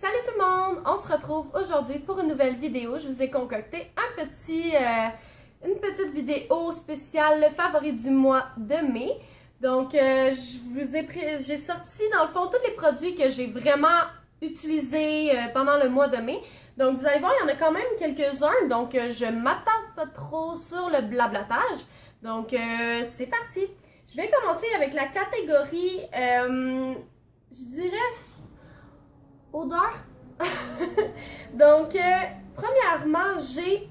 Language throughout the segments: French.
Salut tout le monde! On se retrouve aujourd'hui pour une nouvelle vidéo. Je vous ai concocté une petite vidéo spéciale, le favori du mois de mai. Donc, j'ai sorti dans le fond tous les produits que j'ai vraiment utilisés pendant le mois de mai. Donc, vous allez voir, il y en a quand même quelques-uns. Donc, je m'attarde pas trop sur le blablatage. Donc, c'est parti! Je vais commencer avec la catégorie, je dirais, odeur. Donc, premièrement, j'ai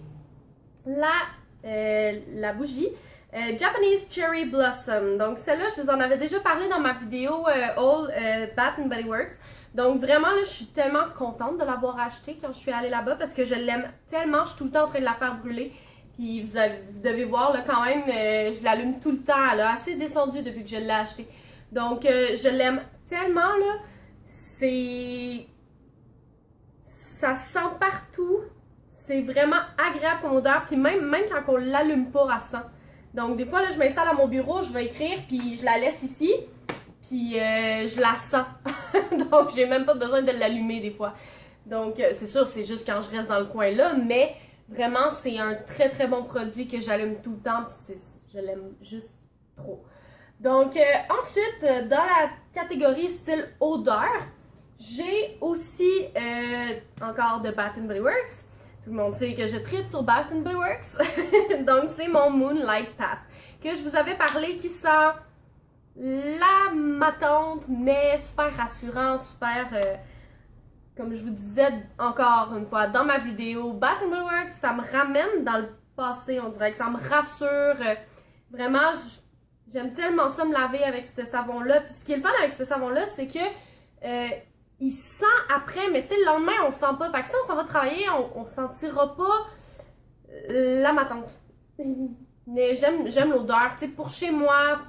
la bougie Japanese Cherry Blossom. Donc, celle-là, je vous en avais déjà parlé dans ma vidéo All Bath and Body Works. Donc, vraiment, là, je suis tellement contente de l'avoir achetée quand je suis allée là-bas parce que je l'aime tellement. Je suis tout le temps en train de la faire brûler. Puis, vous devez voir, là, quand même, je l'allume tout le temps. Elle a assez descendu depuis que je l'ai achetée. Donc, je l'aime tellement, là. Ça sent partout. C'est vraiment agréable comme odeur. Puis même quand on l'allume pas, elle sent. Donc, des fois, là, je m'installe à mon bureau, je vais écrire, puis je la laisse ici. Puis, je la sens. Donc, j'ai même pas besoin de l'allumer des fois. Donc, c'est sûr, c'est juste quand je reste dans le coin là. Mais, vraiment, c'est un très, très bon produit que j'allume tout le temps. Puis, je l'aime juste trop. Donc, ensuite, dans la catégorie style odeur, j'ai aussi encore de Bath and Body Works. Tout le monde sait que je tripe sur Bath and Body Works. Donc, c'est mon Moonlight Path que je vous avais parlé qui sent la matante, mais super rassurant, super... comme je vous disais encore une fois dans ma vidéo, Bath and Body Works, ça me ramène dans le passé, on dirait que ça me rassure. Vraiment, j'aime tellement ça me laver avec ce savon-là. Puis ce qui est le fun avec ce savon-là, c'est que il sent après, mais tu sais, le lendemain, on sent pas. Fait que si on s'en va travailler, on sentira pas la matante. Mais j'aime l'odeur. Tu sais, pour chez moi,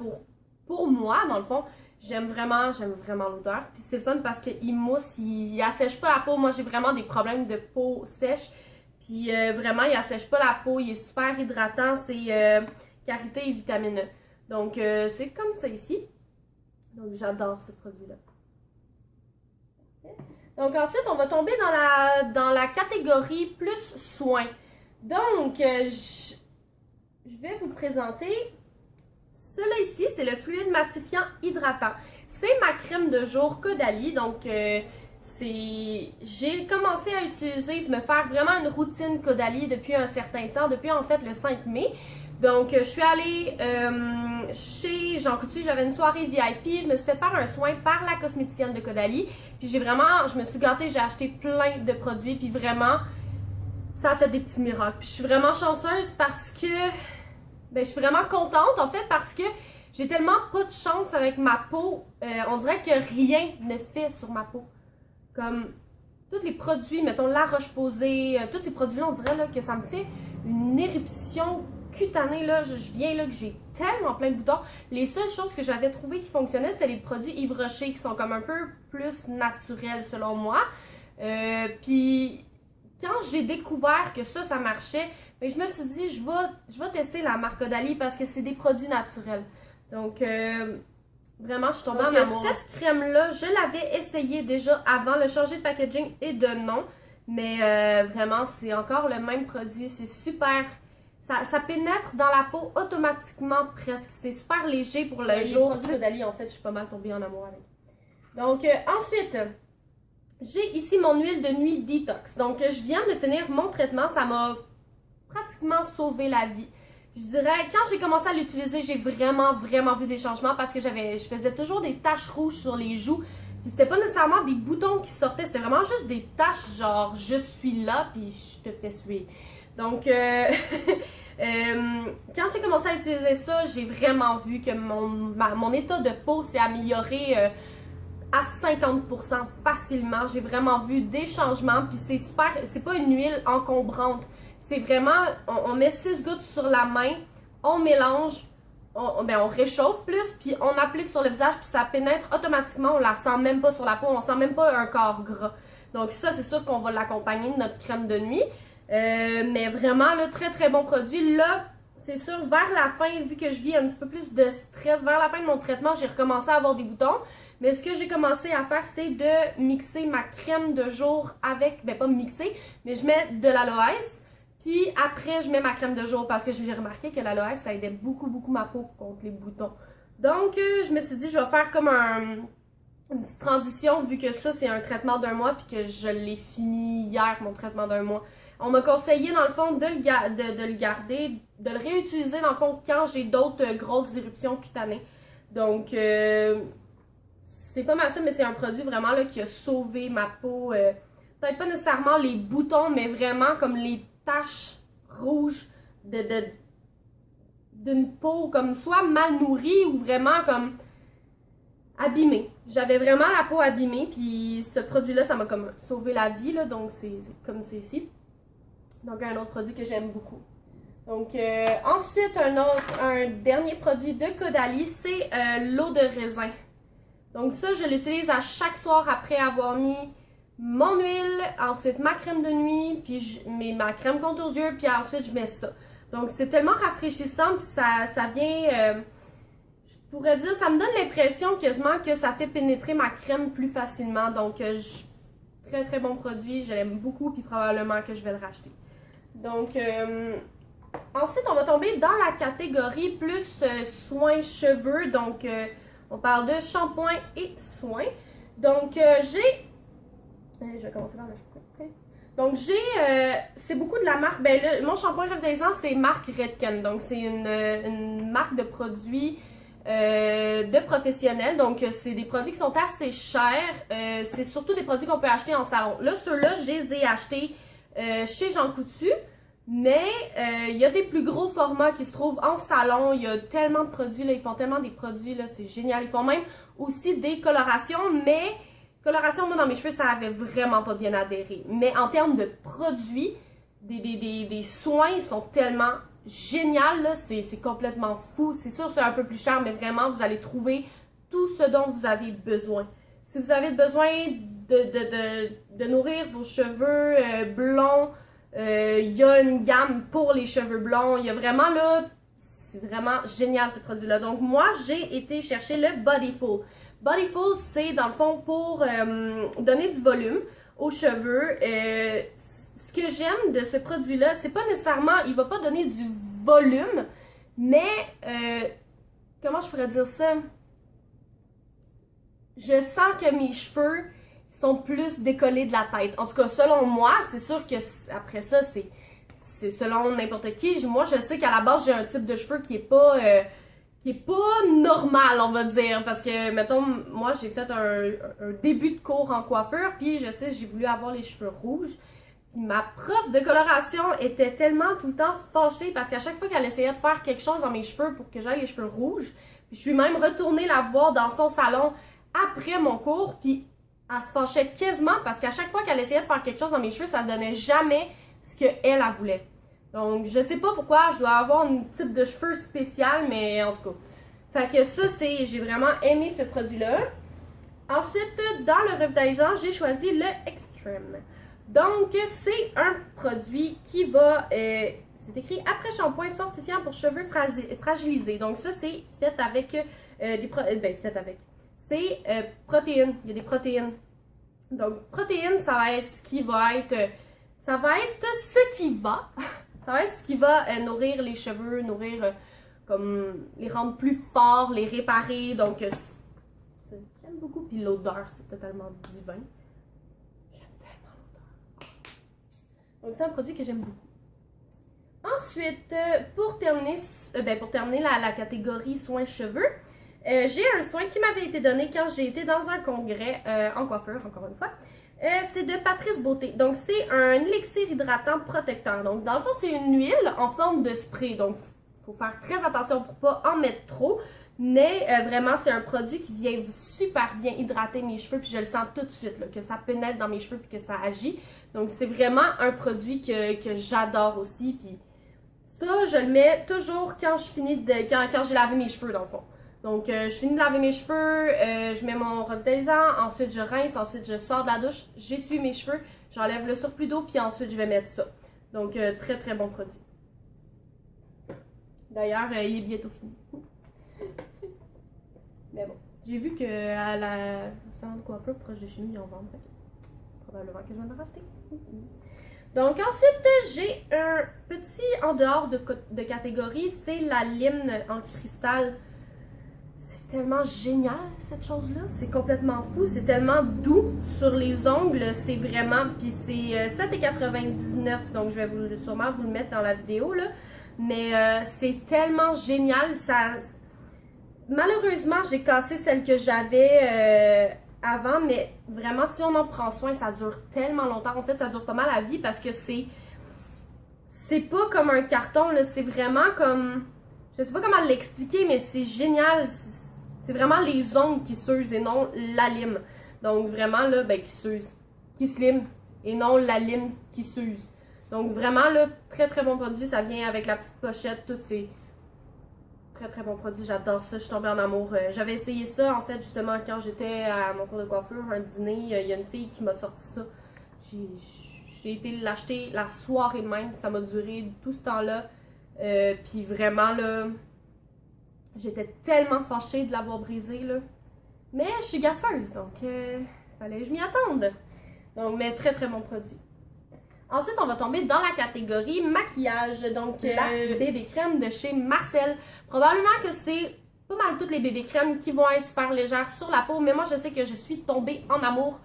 pour moi, dans le fond, j'aime vraiment l'odeur. Puis c'est le fun parce qu'il mousse, il assèche pas la peau. Moi, j'ai vraiment des problèmes de peau sèche. Puis vraiment, il assèche pas la peau. Il est super hydratant. C'est Karité et vitamine E. Donc, c'est comme ça ici. Donc, j'adore ce produit-là. Donc, ensuite, on va tomber dans la catégorie plus soins. Donc, je vais vous présenter cela ici. C'est le fluide matifiant hydratant. C'est ma crème de jour Caudalie. Donc, j'ai commencé à utiliser, me faire vraiment une routine Caudalie depuis un certain temps, depuis en fait le 5 mai. Donc, je suis allée chez Jean Coutu, j'avais une soirée VIP, je me suis fait faire un soin par la cosméticienne de Caudalie. Puis je me suis gâtée, j'ai acheté plein de produits, puis vraiment, ça a fait des petits miracles. Puis je suis vraiment chanceuse parce que, je suis vraiment contente en fait parce que j'ai tellement pas de chance avec ma peau. On dirait que rien ne fait sur ma peau. Comme tous les produits, mettons la Roche-Posay, tous ces produits-là, on dirait là, que ça me fait une éruption cutanée, là, je viens là que j'ai tellement plein de boutons. Les seules choses que j'avais trouvé qui fonctionnaient, c'était les produits Yves Rocher qui sont comme un peu plus naturels selon moi. Puis quand j'ai découvert que ça marchait, je me suis dit je vais tester la marque Caudalie parce que c'est des produits naturels. Donc vraiment, je suis tombée en amour. Cette crème-là, je l'avais essayée déjà avant, le changer de packaging et de nom. Mais vraiment, c'est encore le même produit. C'est super... Ça pénètre dans la peau automatiquement presque. C'est super léger pour le jour. Les Caudalie, en fait, je suis pas mal tombée en amour avec. Donc, ensuite, j'ai ici mon huile de nuit Detox. Donc, je viens de finir mon traitement. Ça m'a pratiquement sauvé la vie. Je dirais, quand j'ai commencé à l'utiliser, j'ai vraiment vu des changements parce que je faisais toujours des taches rouges sur les joues. Puis c'était pas nécessairement des boutons qui sortaient, c'était vraiment juste des taches genre je suis là puis je te fais suer. Donc quand j'ai commencé à utiliser ça, j'ai vraiment vu que mon état de peau s'est amélioré à 50% facilement. J'ai vraiment vu des changements puis c'est super, c'est pas une huile encombrante. C'est vraiment, on met 6 gouttes sur la main, on mélange, on réchauffe plus, puis on applique sur le visage, puis ça pénètre automatiquement, on la sent même pas sur la peau, on sent même pas un corps gras. Donc ça, c'est sûr qu'on va l'accompagner de notre crème de nuit. Mais vraiment, là, très bon produit. Là, c'est sûr, vers la fin, vu que je vis un petit peu plus de stress, vers la fin de mon traitement, j'ai recommencé à avoir des boutons. Mais ce que j'ai commencé à faire, c'est de mixer ma crème de jour avec, ben pas mixer, mais je mets de l'aloès. Puis après, je mets ma crème de jour parce que j'ai remarqué que l'aloès, ça aidait beaucoup, beaucoup ma peau contre les boutons. Donc, je me suis dit, je vais faire comme une petite transition vu que ça, c'est un traitement d'1 mois puis que je l'ai fini hier, mon traitement d'1 mois. On m'a conseillé, dans le fond, de le garder, de le réutiliser, dans le fond, quand j'ai d'autres grosses éruptions cutanées. Donc, c'est pas mal ça, mais c'est un produit vraiment là, qui a sauvé ma peau. Peut-être pas nécessairement les boutons, mais vraiment comme les taches rouges d'une peau comme soit mal nourrie ou vraiment comme abîmée. J'avais vraiment la peau abîmée, puis ce produit-là, ça m'a comme sauvé la vie, là, donc c'est comme c'est ici. Donc un autre produit que j'aime beaucoup. Donc ensuite, un dernier produit de Caudalie, c'est l'eau de raisin. Donc ça, je l'utilise à chaque soir après avoir mis mon huile, ensuite ma crème de nuit, puis je mets ma crème contre aux yeux, puis ensuite je mets ça. Donc c'est tellement rafraîchissant, puis ça vient, je pourrais dire, ça me donne l'impression quasiment que ça fait pénétrer ma crème plus facilement. Donc très très bon produit, je l'aime beaucoup, puis probablement que je vais le racheter. Donc ensuite on va tomber dans la catégorie plus soins cheveux, donc on parle de shampoing et soins. Donc je vais commencer dans le shampoing. Donc c'est beaucoup de la marque, mon shampoing revitalisant c'est marque Redken, donc c'est une marque de produits de professionnels, donc c'est des produits qui sont assez chers, c'est surtout des produits qu'on peut acheter en salon. Là ceux-là je les ai achetés chez Jean Coutu, mais il y a des plus gros formats qui se trouvent en salon, il y a tellement de produits, là, ils font tellement des produits, là, c'est génial, ils font même aussi des colorations, mais coloration, moi, dans mes cheveux, ça avait vraiment pas bien adhéré. Mais en termes de produits, des soins, ils sont tellement géniaux, là. C'est complètement fou. C'est sûr, c'est un peu plus cher, mais vraiment, vous allez trouver tout ce dont vous avez besoin. Si vous avez besoin de nourrir vos cheveux blonds, il y a une gamme pour les cheveux blonds. Il y a vraiment, là, c'est vraiment génial, ces produits-là. Donc, moi, j'ai été chercher le Bodyful. Bodyful, c'est dans le fond pour donner du volume aux cheveux. Ce que j'aime de ce produit-là, c'est pas nécessairement, il va pas donner du volume, mais comment je pourrais dire ça? Je sens que mes cheveux sont plus décollés de la tête. En tout cas, selon moi, c'est sûr que après ça, c'est selon n'importe qui. Moi, je sais qu'à la base, j'ai un type de cheveux qui est pas normal, on va dire, parce que, mettons, moi, j'ai fait un début de cours en coiffure, puis je sais, j'ai voulu avoir les cheveux rouges, puis ma prof de coloration était tellement tout le temps fâchée, parce qu'à chaque fois qu'elle essayait de faire quelque chose dans mes cheveux pour que j'aie les cheveux rouges, puis je suis même retournée la voir dans son salon après mon cours, puis elle se fâchait quasiment, parce qu'à chaque fois qu'elle essayait de faire quelque chose dans mes cheveux, ça ne donnait jamais ce qu'elle voulait. Donc, je sais pas pourquoi, je dois avoir un type de cheveux spécial, mais en tout cas. Fait que ça, j'ai vraiment aimé ce produit-là. Ensuite, dans le revitalisant, j'ai choisi le Extreme. Donc, c'est un produit qui va, c'est écrit après shampoing fortifiant pour cheveux fragilisés. Donc, ça, c'est fait avec c'est protéines. Il y a des protéines. Donc, protéines, ça va être ce qui va être, ça va être ce qui va. Ça va être ce qui va nourrir les cheveux, comme les rendre plus forts, les réparer. Donc, j'aime beaucoup. Puis l'odeur, c'est totalement divin. J'aime tellement l'odeur. Donc, c'est un produit que j'aime beaucoup. Ensuite, pour terminer la catégorie soins cheveux, j'ai un soin qui m'avait été donné quand j'ai été dans un congrès en coiffure, encore une fois. C'est de Patrice Beauté. Donc, c'est un élixir hydratant protecteur. Donc, dans le fond, c'est une huile en forme de spray. Donc, il faut faire très attention pour pas en mettre trop. Mais vraiment, c'est un produit qui vient super bien hydrater mes cheveux. Puis, je le sens tout de suite, là, que ça pénètre dans mes cheveux puis que ça agit. Donc, c'est vraiment un produit que j'adore aussi. Puis, ça, je le mets toujours quand je finis quand j'ai lavé mes cheveux, dans le fond. Donc, je finis de laver mes cheveux, je mets mon revitalisant, ensuite je rince, ensuite je sors de la douche, j'essuie mes cheveux, j'enlève le surplus d'eau, puis ensuite je vais mettre ça. Donc, très très bon produit. D'ailleurs, il est bientôt fini. Mais bon, j'ai vu qu'à la salon de coiffure proche de chez nous, ils en vendent. Probablement que je vais en racheter. Donc ensuite, j'ai un petit en dehors de catégorie, c'est la lime en cristal. C'est tellement génial cette chose-là, c'est complètement fou, c'est tellement doux sur les ongles, c'est vraiment, puis c'est 7,99$, donc je vais sûrement vous le mettre dans la vidéo là, mais c'est tellement génial, ça, malheureusement j'ai cassé celle que j'avais avant, mais vraiment si on en prend soin, ça dure tellement longtemps, en fait ça dure pas mal à vie parce que c'est pas comme un carton là, c'est vraiment comme, je sais pas comment l'expliquer, mais c'est génial. C'est vraiment les ongles qui s'usent et non la lime. Donc vraiment là, ben qui s'use, qui se lime et non la lime qui s'use. Donc vraiment là, très très bon produit. Ça vient avec la petite pochette, tout c'est très très bon produit. J'adore ça, je suis tombée en amour. J'avais essayé ça en fait justement quand j'étais à mon cours de coiffure, un dîner. Il y a une fille qui m'a sorti ça. J'ai été l'acheter la soirée même. Ça m'a duré tout ce temps-là. Puis vraiment là. J'étais tellement fâchée de l'avoir brisé, là. Mais je suis gaffeuse, donc fallait que je m'y attende. Donc, mais très très bon produit. Ensuite, on va tomber dans la catégorie maquillage. Donc, la bébé crème de chez Marcel. Probablement que c'est pas mal toutes les bébés crèmes qui vont être super légères sur la peau, mais moi, je sais que je suis tombée en amour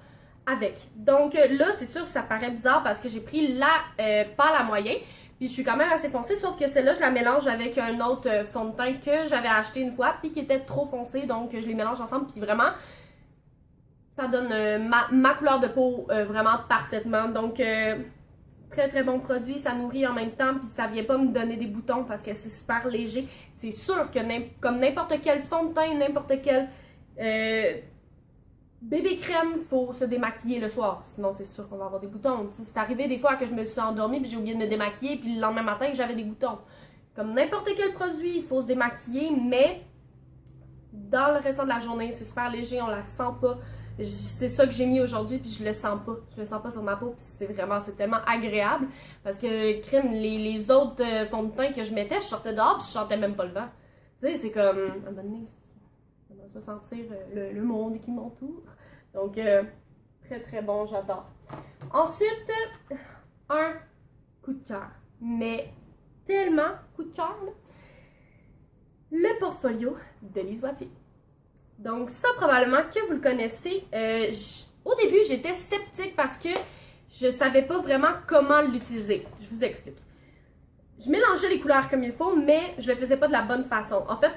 avec. Donc là, c'est sûr que ça paraît bizarre parce que j'ai pris la pâle à moyen. Puis je suis quand même assez foncée, sauf que celle-là, je la mélange avec un autre fond de teint que j'avais acheté une fois, puis qui était trop foncé, donc je les mélange ensemble, puis vraiment, ça donne ma couleur de peau vraiment parfaitement. Donc, très très bon produit, ça nourrit en même temps, puis ça vient pas me donner des boutons parce que c'est super léger. C'est sûr que comme n'importe quel fond de teint, n'importe quel bébé crème, faut se démaquiller le soir, sinon c'est sûr qu'on va avoir des boutons. C'est arrivé des fois que je me suis endormie puis j'ai oublié de me démaquiller puis le lendemain matin j'avais des boutons. Comme n'importe quel produit, il faut se démaquiller, mais dans le restant de la journée, c'est super léger, on la sent pas. C'est ça que j'ai mis aujourd'hui puis je le sens pas. Je le sens pas sur ma peau puis c'est tellement agréable parce que crème, les autres fonds de teint que je mettais, je sortais dehors puis je sentais même pas le vent. Tu sais, c'est comme, à un moment donné, ça sentir le monde qui m'entoure. Donc, très très bon, j'adore. Ensuite, un coup de cœur. Mais tellement coup de cœur, là. Le portfolio de Lise Wattier. Donc, ça, probablement que vous le connaissez. Au début, j'étais sceptique parce que je savais pas vraiment comment l'utiliser. Je vous explique. Je mélangeais les couleurs comme il faut, mais je le faisais pas de la bonne façon. En fait,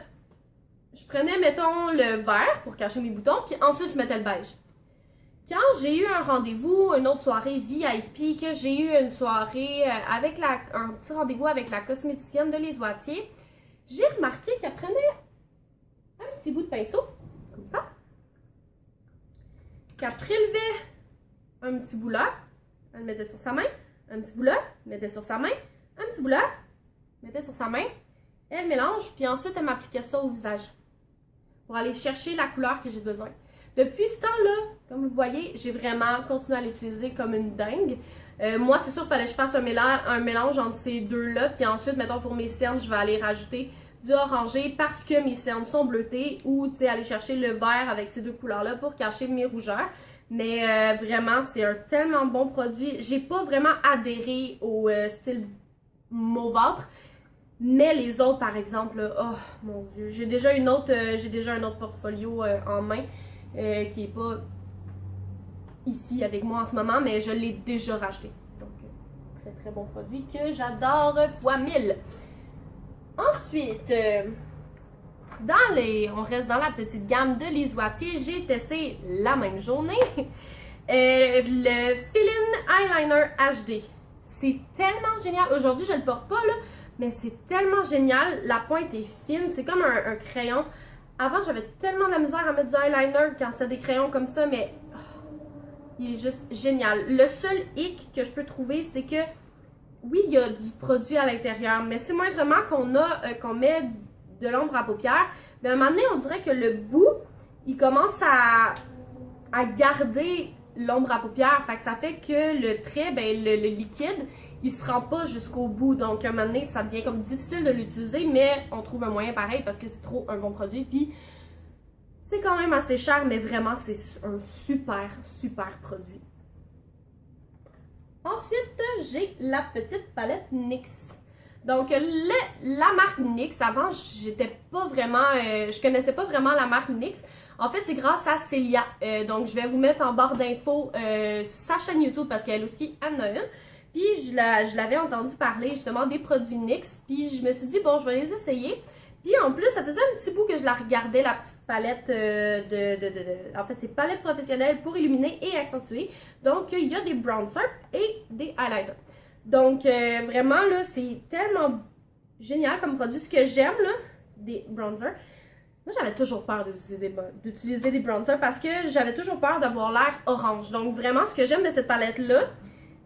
je prenais, mettons, le vert pour cacher mes boutons, puis ensuite je mettais le beige. Quand j'ai eu un rendez-vous, une autre soirée VIP, que j'ai eu une soirée avec un petit rendez-vous avec la cosméticienne de Lise Wattier, j'ai remarqué qu'elle prenait un petit bout de pinceau, comme ça, qu'elle prélevait un petit bout là, elle le mettait sur sa main, un petit bout là, mettait sur sa main, un petit bout là, mettait sur sa main, elle mélange, puis ensuite elle m'appliquait ça au visage pour aller chercher la couleur que j'ai besoin. Depuis ce temps-là, comme vous voyez, j'ai vraiment continué à l'utiliser comme une dingue. Moi, c'est sûr qu'il fallait que je fasse un mélange entre ces deux-là, puis ensuite, mettons pour mes cernes, je vais aller rajouter du orangé parce que mes cernes sont bleutées, ou tu sais, aller chercher le vert avec ces deux couleurs-là pour cacher mes rougeurs. Mais vraiment, c'est un tellement bon produit. J'ai pas vraiment adhéré au style mauvâtre. Mais les autres, par exemple, là, oh mon Dieu, j'ai déjà un autre portfolio en main qui est pas ici avec moi en ce moment, mais je l'ai déjà racheté. Donc, très très bon produit que j'adore fois 1000. Ensuite, on reste dans la petite gamme de Lise Wattier, j'ai testé la même journée le Fill-In Eyeliner HD. C'est tellement génial. Aujourd'hui, je le porte pas là. Mais c'est tellement génial, la pointe est fine, c'est comme un crayon. Avant, j'avais tellement de la misère à mettre du eyeliner quand c'était des crayons comme ça, mais il est juste génial. Le seul hic que je peux trouver, c'est que oui, il y a du produit à l'intérieur, mais c'est moindrement qu'on met de l'ombre à paupières. Mais à un moment donné, on dirait que le bout, il commence à garder l'ombre à paupières. Fait que ça fait que le trait, ben, le liquide, il se rend pas jusqu'au bout. Donc, à un moment donné, ça devient comme difficile de l'utiliser, mais on trouve un moyen pareil parce que c'est trop un bon produit. Puis, c'est quand même assez cher, mais vraiment, c'est un super, super produit. Ensuite, j'ai la petite palette NYX. Donc, la marque NYX, avant, j'étais pas vraiment, je connaissais pas vraiment la marque NYX. En fait, c'est grâce à Célia. Donc, je vais vous mettre en barre d'infos sa chaîne YouTube parce qu'elle aussi en a une. Puis, je l'avais entendu parler justement des produits NYX. Puis, je me suis dit, bon, je vais les essayer. Puis, en plus, ça faisait un petit bout que je la regardais, la petite palette en fait, c'est palette professionnelle pour illuminer et accentuer. Donc, il y a des bronzers et des highlighters. Donc, vraiment, là, c'est tellement génial comme produit. Ce que j'aime, là, des bronzers, moi, j'avais toujours peur d'utiliser des bronzers parce que j'avais toujours peur d'avoir l'air orange. Donc, vraiment, ce que j'aime de cette palette-là,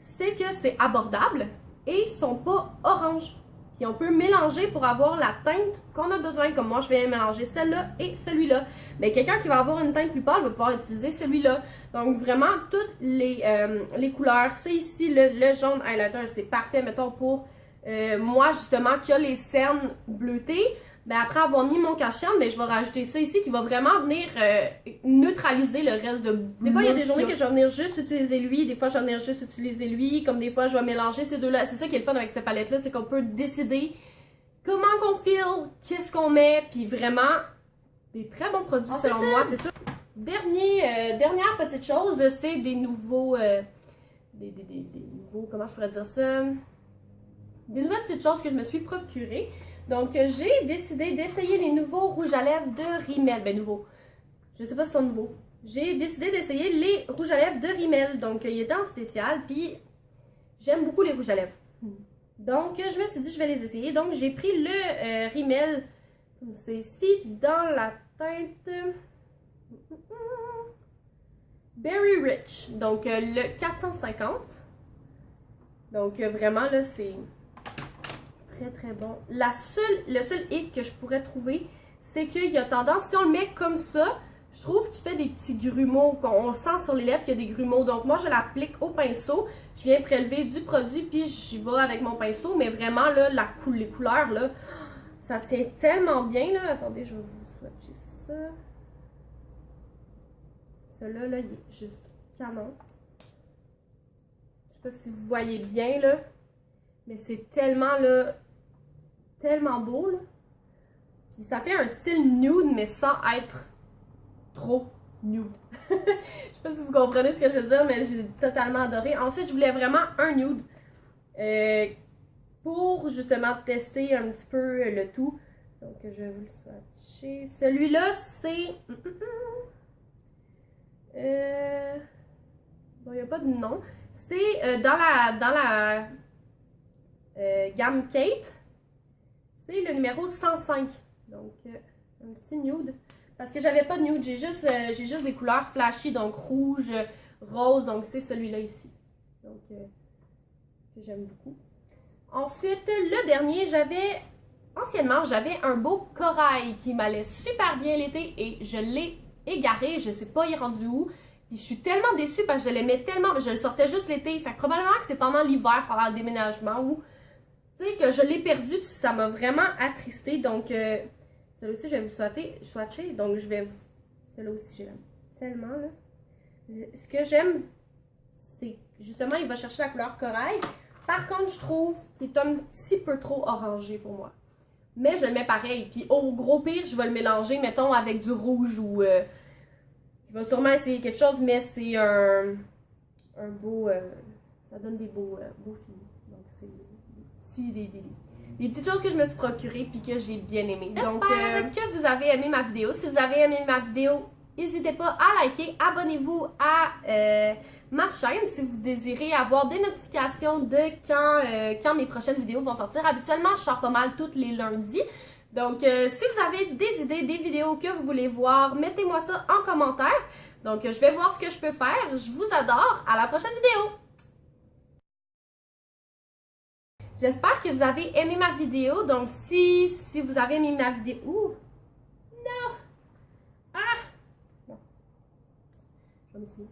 c'est que c'est abordable et ils sont pas orange. Puis, on peut mélanger pour avoir la teinte qu'on a besoin. Comme moi, je vais mélanger celle-là et celui-là. Mais quelqu'un qui va avoir une teinte plus pâle va pouvoir utiliser celui-là. Donc, vraiment, toutes les couleurs. C'est ici, le jaune highlighter, c'est parfait, mettons, pour moi, justement, qui a les cernes bleutées. Ben, après avoir mis mon cache-cerne, ben, je vais rajouter ça ici qui va vraiment venir neutraliser le reste de bleu. Des fois, il y a des journées que je vais venir juste utiliser lui, des fois, je vais venir juste utiliser lui, comme des fois, je vais mélanger ces deux-là. C'est ça qui est le fun avec cette palette-là, c'est qu'on peut décider comment qu'on feel, qu'est-ce qu'on met, puis vraiment, des très bons produits selon moi, c'est sûr. Dernière petite chose, c'est des nouveaux, comment je pourrais dire ça? Des nouvelles petites choses que je me suis procurées. Donc, j'ai décidé d'essayer les nouveaux rouges à lèvres de Rimmel. Ben, nouveaux. Je sais pas si ils sont nouveaux. J'ai décidé d'essayer les rouges à lèvres de Rimmel. Donc, il était en spécial, puis j'aime beaucoup les rouges à lèvres. Donc, je me suis dit, je vais les essayer. Donc, j'ai pris le Rimmel, c'est ici, dans la teinte Berry Rich. Donc, le 450. Donc, vraiment, là, c'est très très bon. Le seul hic que je pourrais trouver, c'est qu'il y a tendance, si on le met comme ça, je trouve qu'il fait des petits grumeaux, on sent sur les lèvres qu'il y a des grumeaux. Donc moi je l'applique au pinceau, je viens prélever du produit puis j'y vais avec mon pinceau, mais vraiment là, les couleurs là, ça tient tellement bien là. Attendez, je vais vous swatcher ça. Celui-là, là, il est juste canon. Je sais pas si vous voyez bien là, mais c'est tellement là, tellement beau là. Puis ça fait un style nude mais sans être trop nude. Je sais pas si vous comprenez ce que je veux dire, mais j'ai totalement adoré. Ensuite, je voulais vraiment un nude pour justement tester un petit peu le tout. Donc je vais vous le swatcher. Celui-là, c'est bon, il n'y a pas de nom. C'est dans la gamme Kate. C'est le numéro 105. Donc, un petit nude. Parce que j'avais pas de nude. J'ai juste des couleurs flashy. Donc, rouge, rose. Donc, c'est celui-là ici. Donc, que j'aime beaucoup. Ensuite, le dernier, anciennement, j'avais un beau corail qui m'allait super bien l'été. Et je l'ai égaré. Je sais pas, il est rendu où. Puis, je suis tellement déçue parce que je l'aimais tellement. Je le sortais juste l'été. Fait que probablement que c'est pendant l'hiver, pendant le déménagement où... Tu sais, que je l'ai perdu, puis ça m'a vraiment attristée. Donc, celui-là aussi, je vais vous swatcher. Donc, je vais vous... Celui-là aussi, je l'aime tellement, là. Ce que j'aime, c'est justement, il va chercher la couleur corail. Par contre, je trouve qu'il est un petit peu trop orangé pour moi. Mais je le mets pareil. Puis, au gros pire, je vais le mélanger, mettons, avec du rouge ou... je vais sûrement essayer quelque chose, mais c'est un beau... ça donne des beaux films. Donc, c'est... des petites choses que je me suis procurées puis que j'ai bien aimé. Donc, j'espère que vous avez aimé ma vidéo. Si vous avez aimé ma vidéo, n'hésitez pas à liker, abonnez-vous à ma chaîne si vous désirez avoir des notifications de quand mes prochaines vidéos vont sortir. Habituellement, je sors pas mal tous les lundis. Donc, si vous avez des idées, des vidéos que vous voulez voir, mettez-moi ça en commentaire. Donc, je vais voir ce que je peux faire. Je vous adore. À la prochaine vidéo! J'espère que vous avez aimé ma vidéo. Donc, si vous avez aimé ma vidéo... Ouh! Non! Ah! Bon. Je vais me souvenir.